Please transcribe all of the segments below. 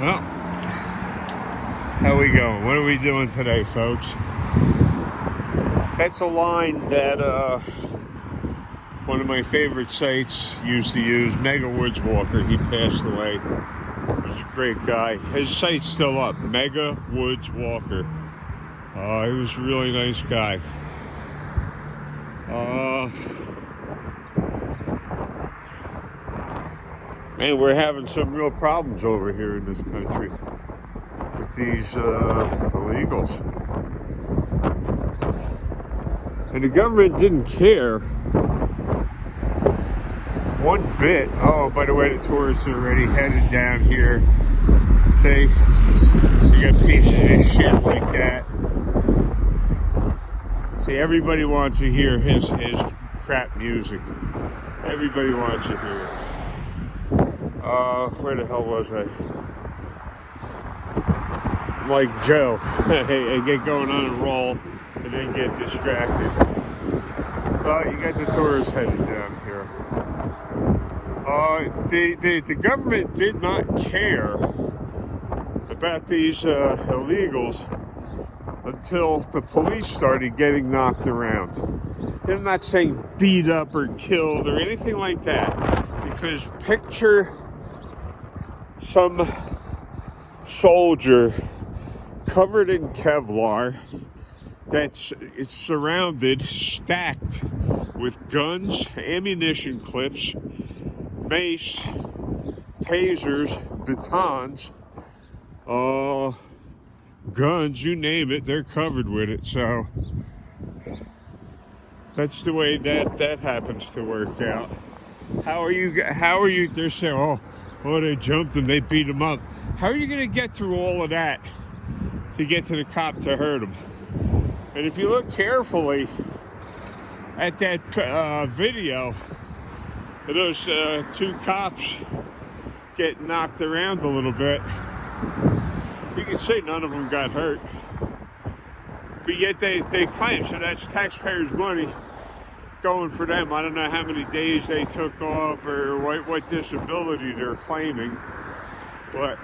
Well, how we going? What are we doing today, folks? That's a line that one of my favorite sites used to use, Mega Woods Walker. He passed away. He was a great guy. His site's still up, Mega Woods Walker. He was a really nice guy. Man, we're having some real problems over here in this country with these illegals. And the government didn't care one bit. Oh, by the way, the tourists are already headed down here. See, you got pieces of shit like that. See, everybody wants to hear his crap music. Everybody wants to hear it. Where the hell was I? Like Joe. I get going on a roll and then get distracted. Well, you got the tourists headed down here. The government did not care about these illegals until the police started getting knocked around. I'm not saying beat up or killed or anything like that, because picture some soldier covered in Kevlar it's surrounded, stacked with guns, ammunition clips, mace, tasers, batons, guns, you name it, they're covered with it. So that's the way that happens to work out. How are you, they're saying, oh, they jumped him, they beat him up. How are you going to get through all of that to get to the cop to hurt him? And if you look carefully at that video, those two cops get knocked around a little bit, you can see none of them got hurt. But yet they claim, so that's taxpayers' money going for them. I don't know how many days they took off or what disability they're claiming, but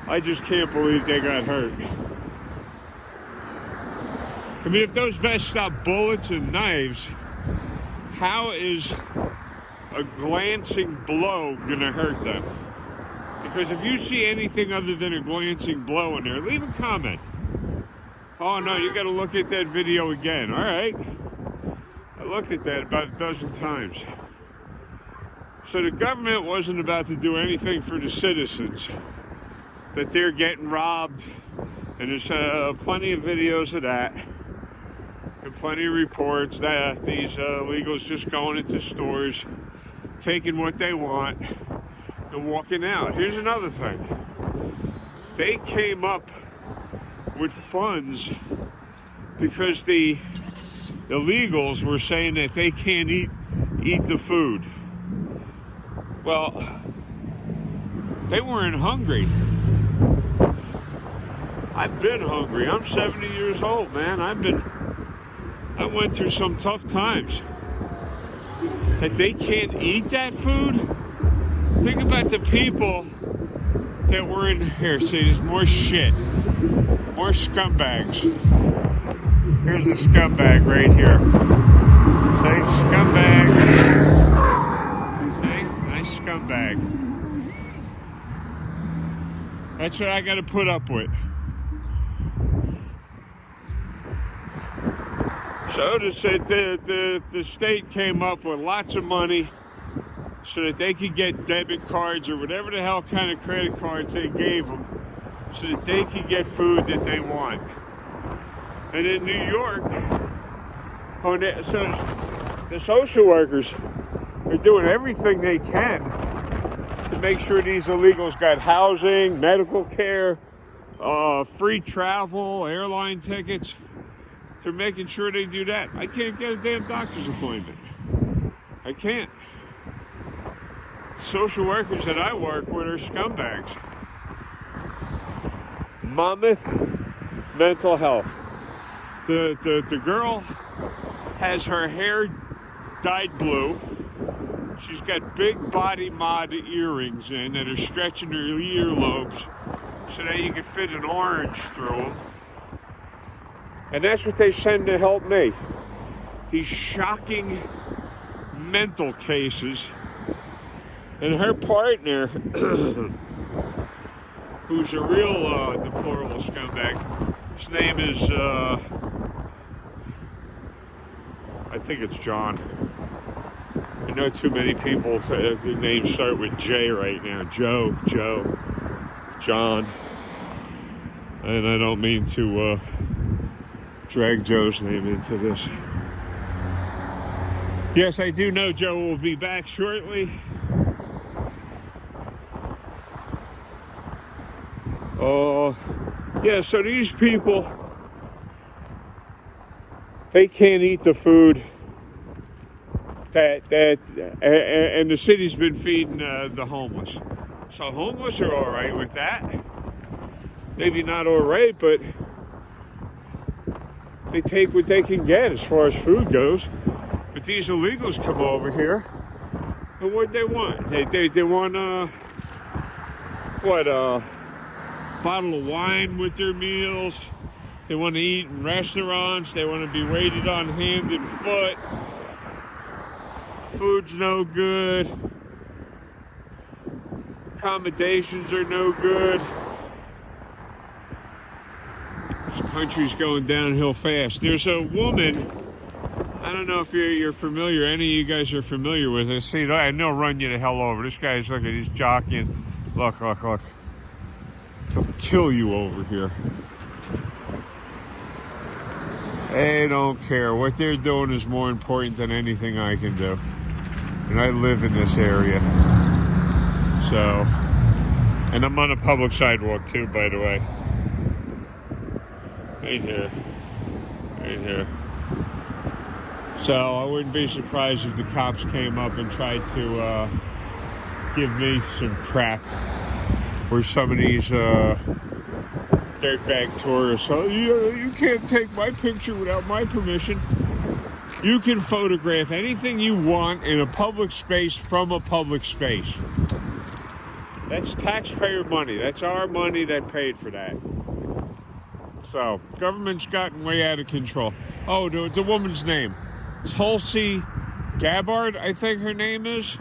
I just can't believe they got hurt. I mean, if those vests stop bullets and knives, how is a glancing blow gonna hurt them? Because if you see anything other than a glancing blow in there, leave a comment. Oh no, you gotta look at that video again. All right. I looked at that about a dozen times. So the government wasn't about to do anything for the citizens, that they're getting robbed, and there's plenty of videos of that, and plenty of reports that these illegals just going into stores, taking what they want, and walking out. Here's another thing. They came up with funds because the illegals were saying that they can't eat the food. Well, they weren't hungry. I've been hungry. I'm 70 years old, man. I went through some tough times. That they can't eat that food? Think about the people that were in here. See, there's more shit. More scumbags. Here's a scumbag right here. See, scumbag. See, nice scumbag. That's what I got to put up with. So the state came up with lots of money so that they could get debit cards or whatever the hell kind of credit cards they gave them, so that they could get food that they want. And in New York, so the social workers are doing everything they can to make sure these illegals got housing, medical care, free travel, airline tickets. They're making sure they do that. I can't get a damn doctor's appointment. I can't. The social workers that I work with are scumbags. Monmouth Mental Health. The girl has her hair dyed blue. She's got big body mod earrings in that are stretching her earlobes so that you can fit an orange through them. And that's what they send to help me. These shocking mental cases. And her partner, who's a real deplorable scumbag, his name is, I think it's John. I know too many people, the names start with J right now. Joe, John. And I don't mean to drag Joe's name into this. Yes, I do know Joe will be back shortly. Yeah, so these people, they can't eat the food and the city's been feeding the homeless. So homeless are all right with that. Maybe not all right, but they take what they can get as far as food goes. But these illegals come over here, and what they want? They want bottle of wine with their meals. They want to eat in restaurants. They want to be waited on hand and foot. Food's no good. Accommodations are no good. This country's going downhill fast. There's a woman, I don't know if you're familiar, any of you guys are familiar with this. See, and they'll run you the hell over. This guy's, look at, he's jockeying. Look. He'll kill you over here. They don't care. What they're doing is more important than anything I can do. And I live in this area. So, and I'm on a public sidewalk too, by the way. Right here. So I wouldn't be surprised if the cops came up and tried to give me some crap. Or some of these dirtbag tourists. Oh, you can't take my picture without my permission. You can photograph anything you want in a public space from a public space. That's taxpayer money. That's our money that paid for that. So, government's gotten way out of control. Oh, the woman's name. Tulsi Gabbard, I think her name is.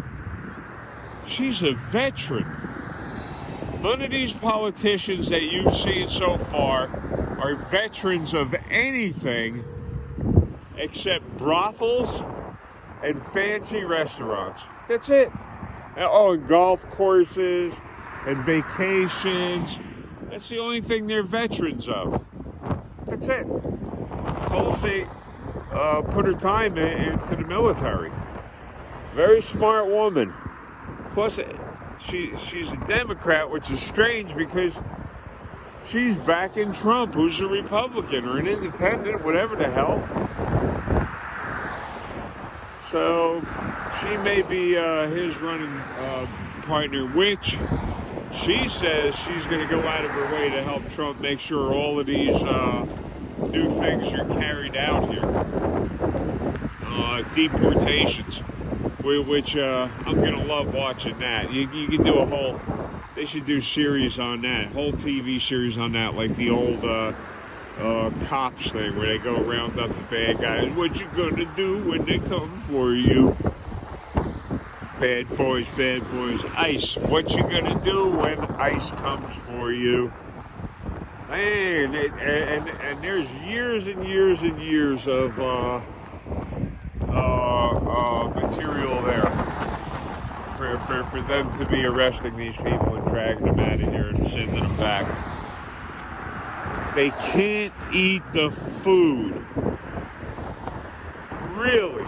She's a veteran. None of these politicians that you've seen so far are veterans of anything except brothels and fancy restaurants. That's it. Oh, and golf courses and vacations. That's the only thing they're veterans of. That's it. Tulsi put her time into the military. Very smart woman. Plus, she's a Democrat, which is strange because she's backing Trump, who's a Republican or an independent, whatever the hell. So she may be his running partner, which she says she's going to go out of her way to help Trump make sure all of these new things are carried out here. Deportations. Which I'm going to love watching that. You can do they should do series on that, whole TV series on that, like the old cops thing where they go round up the bad guys. What you going to do when they come for you? Bad boys, ICE. What you going to do when ICE comes for you? Man, and there's years and years and years of material there for them to be arresting these people and dragging them out of here and sending them back. They can't eat the food. Really?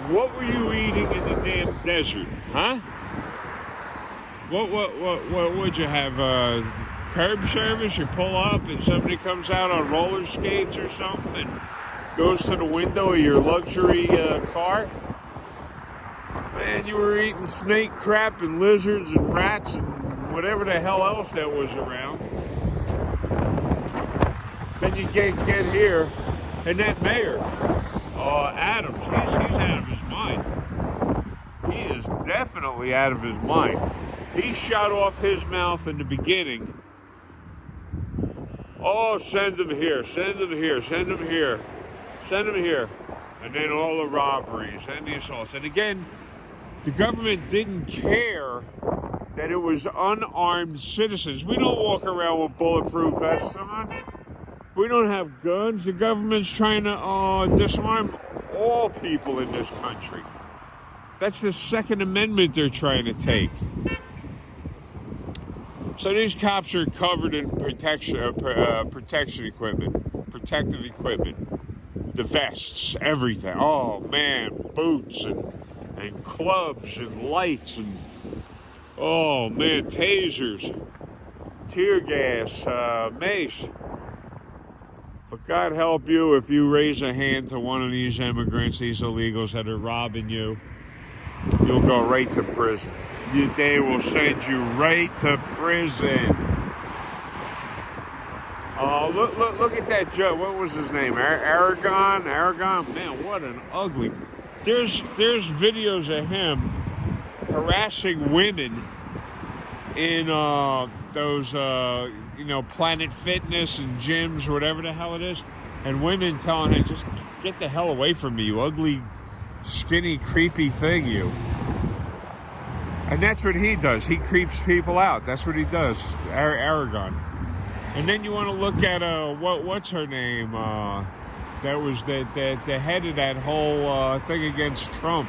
What were you eating in the damn desert, huh? What would you have? Curb service? You pull up and somebody comes out on roller skates or something and goes to the window of your luxury car? Man, you were eating snake crap and lizards and rats and whatever the hell else that was around. Then you get here, and that mayor, Adams, he's out of his mind. is definitely out of his mind. He shut off his mouth in the beginning. Oh, send them here, send them here, send them here, send them here. And then all the robberies and the assaults. And again, the government didn't care that it was unarmed citizens. We don't walk around with bulletproof vests on. We don't have guns. The government's trying to disarm all people in this country. That's the Second Amendment they're trying to take. So these cops are covered in protection equipment, protective equipment, the vests, everything. Oh man, boots and clubs and lights and oh man, tasers, tear gas, mace. But God help you if you raise a hand to one of these immigrants, these illegals that are robbing you, you'll go right to prison. They will send you right to prison. Oh, look at that Joe. What was his name? Aragon? Man, what an ugly. There's videos of him harassing women in those Planet Fitness and gyms, whatever the hell it is, and women telling him, just get the hell away from me, you ugly, skinny, creepy thing, you. And that's what he does. He creeps people out. That's what he does, Aragon. And then you want to look at what's her name? That was the head of that whole thing against Trump.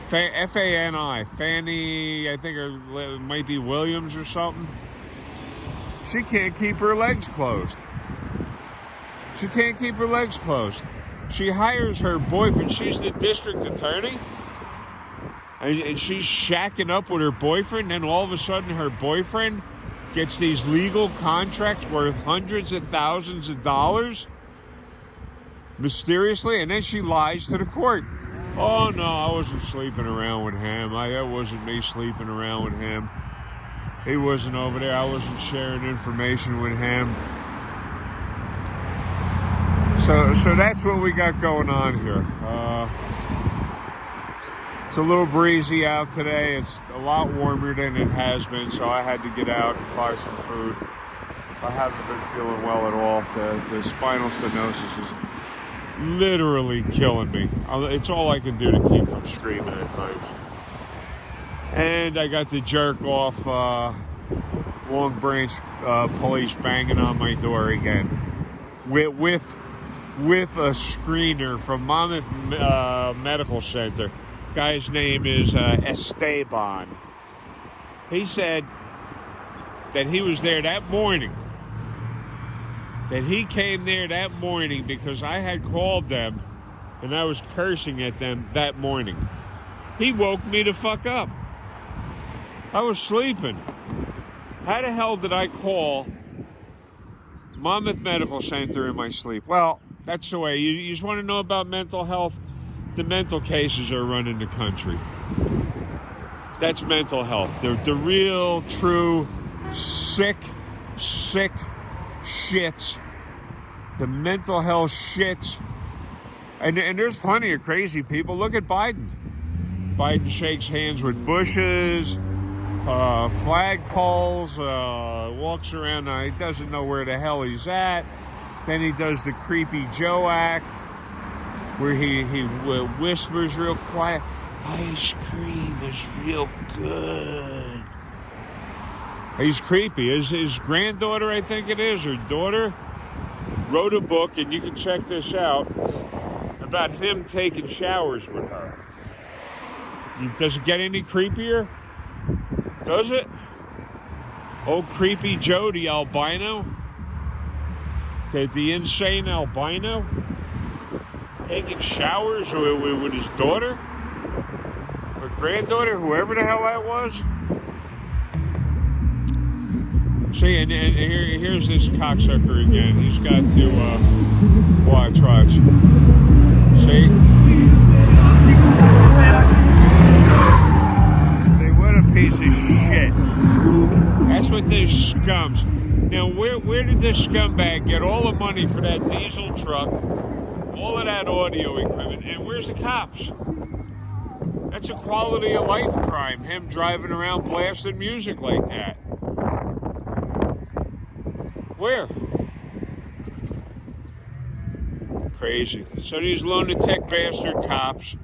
Fani, Fannie, I think it might be Williams or something. She can't keep her legs closed. She can't keep her legs closed. She hires her boyfriend. She's the district attorney. And she's shacking up with her boyfriend. And all of a sudden her boyfriend gets these legal contracts worth hundreds of thousands of dollars. Mysteriously. And then she lies to the court. Oh no, I wasn't sleeping around with him. That wasn't me sleeping around with him. He wasn't over there. I wasn't sharing information with him. So that's what we got going on here. It's a little breezy out today. It's a lot warmer than it has been, so I had to get out and buy some food. I haven't been feeling well at all. The spinal stenosis is literally killing me. It's all I can do to keep from screaming at times. And I got the jerk off Long Branch police banging on my door again with a screener from Monmouth Medical Center. Guy's name is Esteban. He said that he was there that morning. That he came there that morning because I had called them and I was cursing at them that morning. He woke me the fuck up. I was sleeping. How the hell did I call Monmouth Medical Center in my sleep? Well, that's the way. You just want to know about mental health? The mental cases are running the country. That's mental health. The real, true, sick shits. The mental health shits. And there's plenty of crazy people. Look at Biden. Biden shakes hands with bushes, flagpoles, walks around. He doesn't know where the hell he's at. Then he does the Creepy Joe act, where he whispers real quiet, ice cream is real good. He's creepy. His granddaughter, I think it is, or daughter, wrote a book, and you can check this out, about him taking showers with her. Does it get any creepier? Does it? Old Creepy Joe, the albino? The insane albino? Taking showers with his daughter? Or granddaughter? Whoever the hell that was? See, and here's this cocksucker again. He's got to watch. See? See, what a piece of shit. That's what this scums. Now, where did this scumbag get all the money for that diesel truck, all of that audio equipment, and where's the cops? That's a quality of life crime, him driving around blasting music like that. Where? Crazy. So these lunatic bastard cops,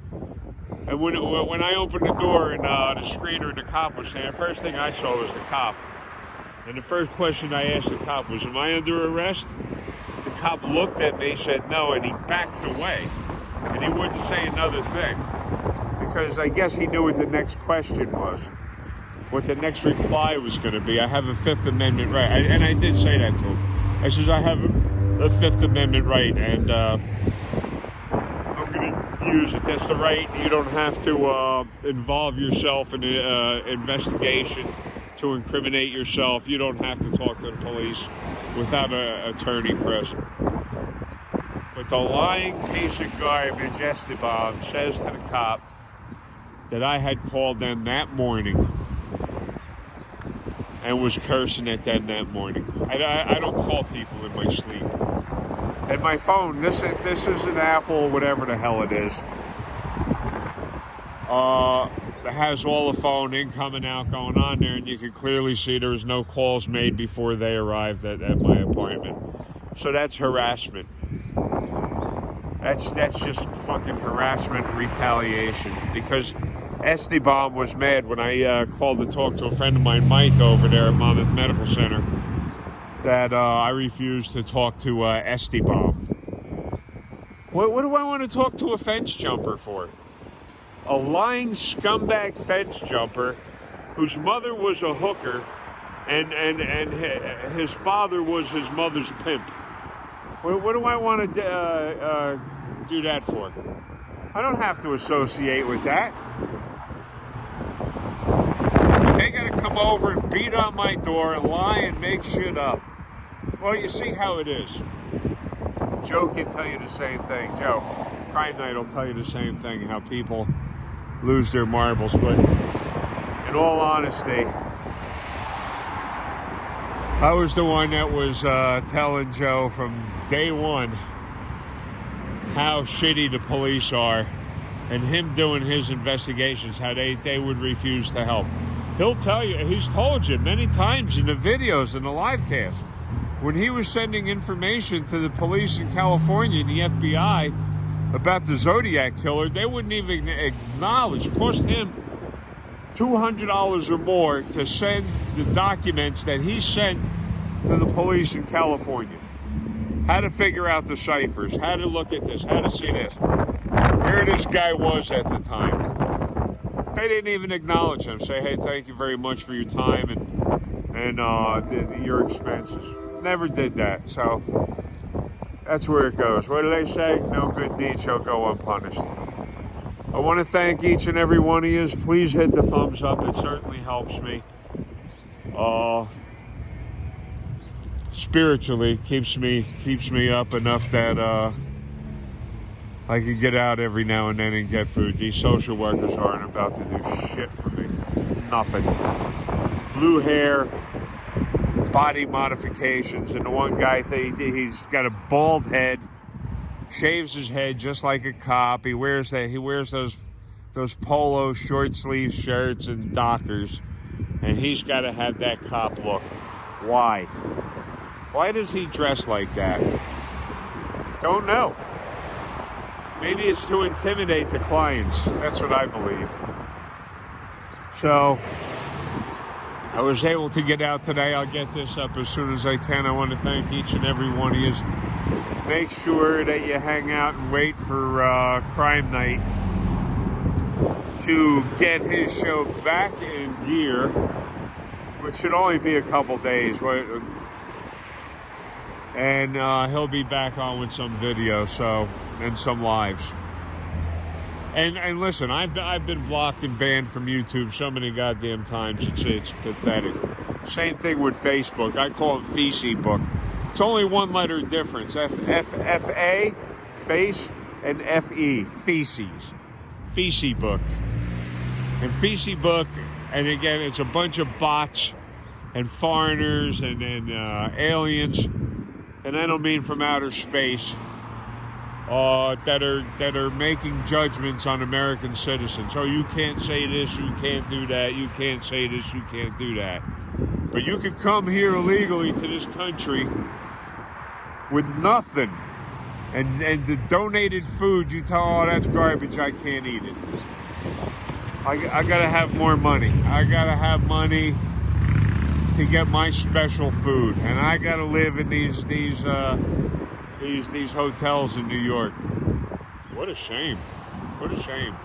and when I opened the door and the screener and the cop was there, the first thing I saw was the cop. And the first question I asked the cop was, am I under arrest? The cop looked at me, said no, and he backed away. And he wouldn't say another thing. Because I guess he knew what the next question was. What the next reply was going to be. I have a Fifth Amendment right. And I did say that to him. I says, I have a Fifth Amendment right, and I'm going to use it. That's the right. You don't have to involve yourself in an investigation to incriminate yourself. You don't have to talk to the police without an attorney present. But the lying piece of garbage, Esteban, says to the cop that I had called them that morning and was cursing at them that morning. I don't call people in my sleep. And my phone, this is an Apple, whatever the hell it is. It has all the phone incoming out going on there, and you can clearly see there was no calls made before they arrived at my appointment. So that's harassment. That's just fucking harassment and retaliation. Because Esteban was mad when I called to talk to a friend of mine, Mike, over there at Monmouth Medical Center, that I refused to talk to Esteban. What do I want to talk to a fence jumper for? A lying scumbag fence jumper whose mother was a hooker and his father was his mother's pimp. What do I want to do that for? I don't have to associate with that. They got to come over and beat on my door, lie and make shit up. Well, you see how it is. Joe can tell you the same thing. Joe, Crime Night will tell you the same thing, how people lose their marbles. But in all honesty, I was the one that was telling Joe from day one how shitty the police are, and him doing his investigations, how they would refuse to help. He'll tell you, he's told you many times in the videos and the live cast, when he was sending information to the police in California and the FBI about the Zodiac killer, they wouldn't even acknowledge. It cost him $200 or more to send the documents that he sent to the police in California. How to figure out the ciphers, how to look at this, how to see this, where this guy was at the time. They didn't even acknowledge him. Say, hey, thank you very much for your time and your expenses. Never did that. So that's where it goes. What do they say? No good deed shall go unpunished. I want to thank each and every one of you. Please hit the thumbs up. It certainly helps me. Spiritually keeps me up enough that I can get out every now and then and get food. These social workers aren't about to do shit for me. Nothing. Blue hair, body modifications, and the one guy, he's got a bald head, shaves his head just like a cop. He wears those polo short sleeve shirts and Dockers, and he's got to have that cop look. Why? Why does he dress like that? Don't know. Maybe it's to intimidate the clients. That's what I believe. So I was able to get out today. I'll get this up as soon as I can. I want to thank each and every one of you. Make sure that you hang out and wait for Crime Night to get his show back in gear, which should only be a couple days. And he'll be back on with some videos, and some lives. And listen, I've been blocked and banned from YouTube so many goddamn times. It's pathetic. Same thing with Facebook. I call it Facebook. It's only one letter difference. F-A, face, and F-E, feces. Facebook. And Facebook, and again, it's a bunch of bots and foreigners and aliens. And I don't mean from outer space. that are making judgments on American citizens. Oh, you can't say this, you can't do that, you can't say this, you can't do that. But you can come here illegally to this country with nothing, and the donated food, you tell, oh, that's garbage, I can't eat it. I gotta have more money. I gotta have money to get my special food, and I gotta live in these hotels in New York. What a shame. What a shame.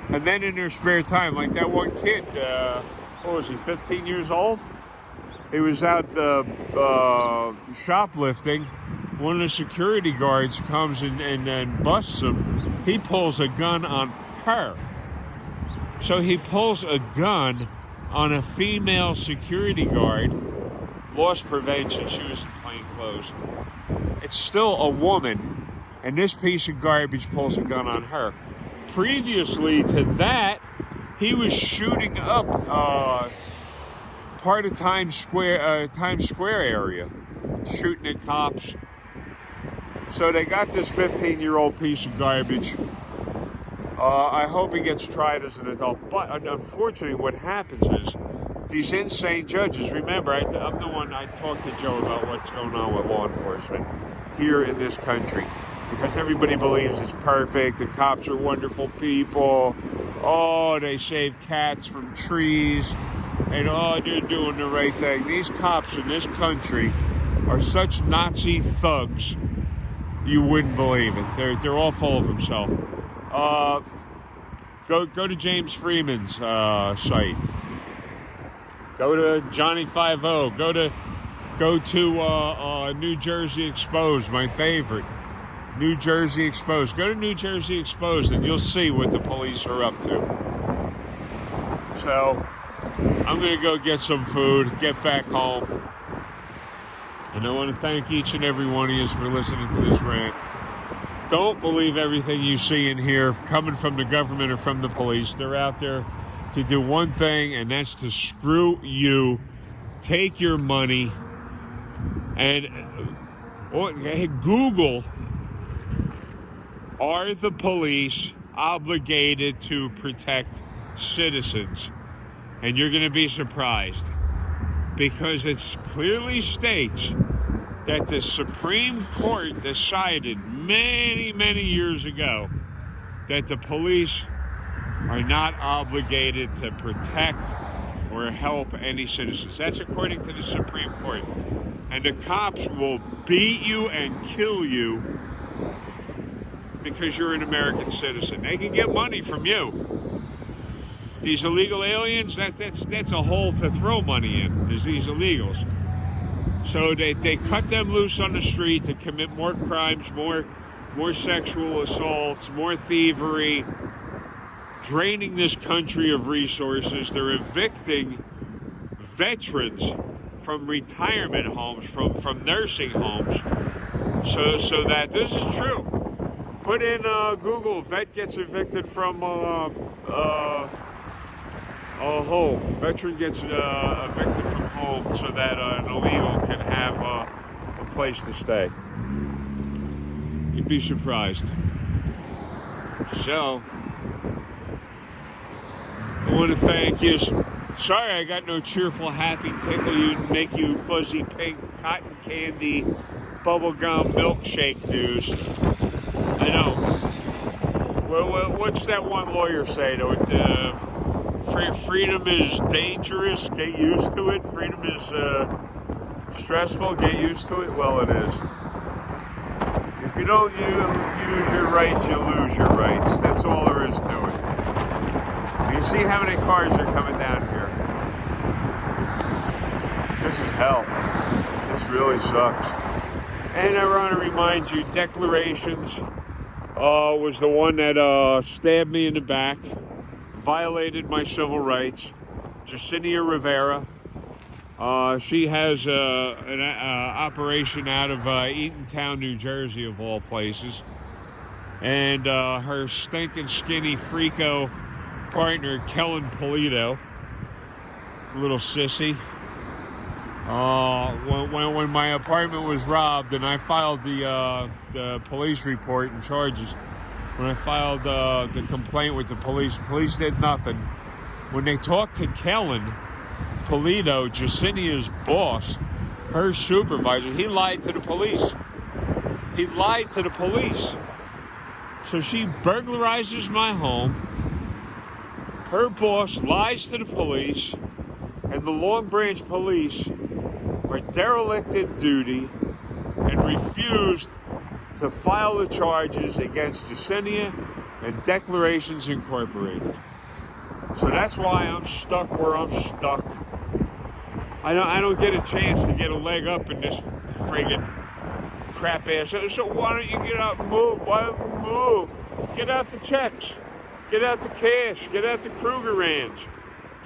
And then in their spare time, like that one kid, what was he, 15 years old? He was out shoplifting. One of the security guards comes and busts him. He pulls a gun on her. So he pulls a gun on a female security guard. Loss prevention, she was in plain clothes. It's still a woman, and this piece of garbage pulls a gun on her. Previously to that, he was shooting up part of Times Square area, shooting at cops. So they got this 15-year-old piece of garbage. I hope he gets tried as an adult. But unfortunately, what happens is these insane judges. Remember, I'm the one. I talked to Joe about what's going on with law enforcement here in this country, because everybody believes it's perfect. The cops are wonderful people. Oh, they save cats from trees, and oh, they're doing the right thing. These cops in this country are such Nazi thugs, you wouldn't believe it. They're all full of themselves. Go to James Freeman's site. Go to Johnny 5-0. Go to New Jersey Exposed, my favorite. New Jersey Exposed. Go to New Jersey Exposed and you'll see what the police are up to. So I'm going to go get some food, get back home. And I want to thank each and every one of you for listening to this rant. Don't believe everything you see and hear coming from the government or from the police. They're out there to do one thing, and that's to screw you, take your money, and Google, are the police obligated to protect citizens? And you're going to be surprised, because it clearly states that the Supreme Court decided many, many years ago that the police are not obligated to protect or help any citizens. That's according to the Supreme Court. And the cops will beat you and kill you because you're an American citizen. They can get money from you. These illegal aliens, that's a hole to throw money in, is these illegals. So they cut them loose on the street to commit more crimes, more sexual assaults, more thievery, draining this country of resources. They're evicting veterans from retirement homes, from nursing homes. So that this is true. Put in Google, vet gets evicted from a home. Veteran gets evicted from home so that an illegal can have a place to stay. You'd be surprised. So, I want to thank you. Sorry I got no cheerful, happy, tickle you, make you fuzzy pink, cotton candy, bubblegum milkshake news. I know. Well, what's that one lawyer say to it? Freedom is dangerous, get used to it. Freedom is stressful, get used to it. Well, it is. If you don't use your rights, you lose your rights. That's all there is to it. You see how many cars are coming down here. This is hell. This really sucks. And I want to remind you, Declarations was the one that stabbed me in the back, violated my civil rights. Jacinia Rivera. She has an operation out of Eatontown, New Jersey, of all places. And her stinking skinny freako partner, Kellen Polito, little sissy. When my apartment was robbed and I filed the police report and charges, when I filed the complaint with the police did nothing. When they talked to Kellen Polito, Jasinia's boss, her supervisor, he lied to the police. He lied to the police. So she burglarizes my home. Her boss lies to the police, and the Long Branch police were derelict in duty and refused to file the charges against Jasinia and Declarations Incorporated. So that's why I'm stuck where I'm stuck. I don't get a chance to get a leg up in this friggin' crap ass. So why don't you get out and move? Why don't you move? Get out the checks. Get out the cash. Get out the Kruger Ranch.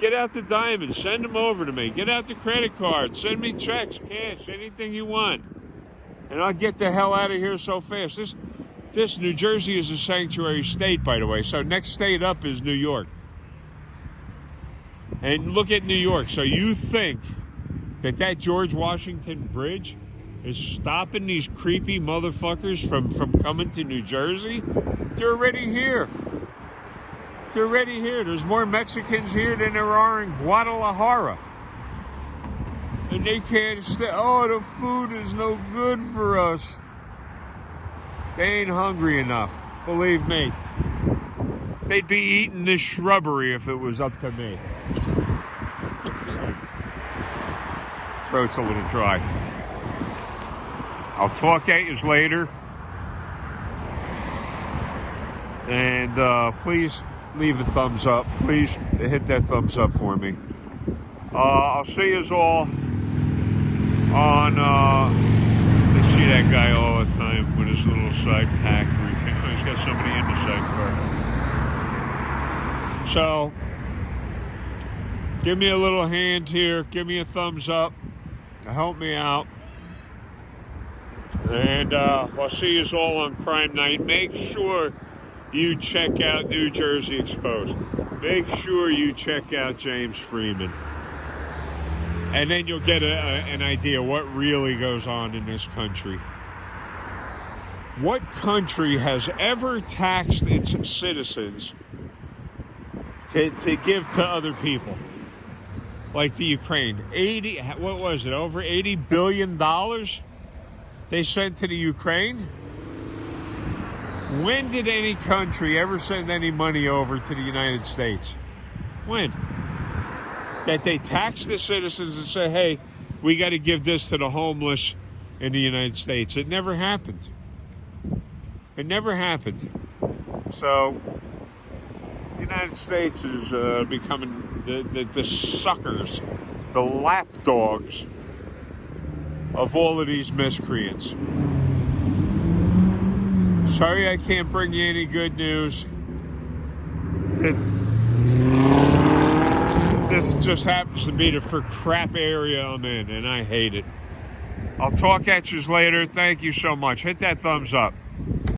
Get out the diamonds. Send them over to me. Get out the credit card. Send me checks, cash, anything you want. And I'll get the hell out of here so fast. This New Jersey is a sanctuary state, by the way. So next state up is New York. And look at New York. So you think that George Washington Bridge is stopping these creepy motherfuckers from coming to New Jersey? They're already here. They're already here. There's more Mexicans here than there are in Guadalajara. And they can't stay. Oh, the food is no good for us. They ain't hungry enough. Believe me. They'd be eating this shrubbery if it was up to me. Throat's a little dry. I'll talk at you later. And please leave a thumbs up. Please hit that thumbs up for me. I'll see you all on... I see that guy all the time with his little side pack. He's got somebody in the side car. So, give me a little hand here. Give me a thumbs up. Help me out. And I'll see you all on Crime Night. Make sure you check out New Jersey Exposed. Make sure you check out James Freeman. And then you'll get an idea what really goes on in this country. What country has ever taxed its citizens to give to other people? Like the Ukraine. What was it? Over $80 billion they sent to the Ukraine? When did any country ever send any money over to the United States? When? That they tax the citizens and say, hey, we got to give this to the homeless in the United States. It never happened. It never happened. So, the United States is becoming the suckers, the lapdogs of all of these miscreants. Sorry I can't bring you any good news. This just happens to be the crap area I'm in, and I hate it. I'll talk at you later. Thank you so much. Hit that thumbs up.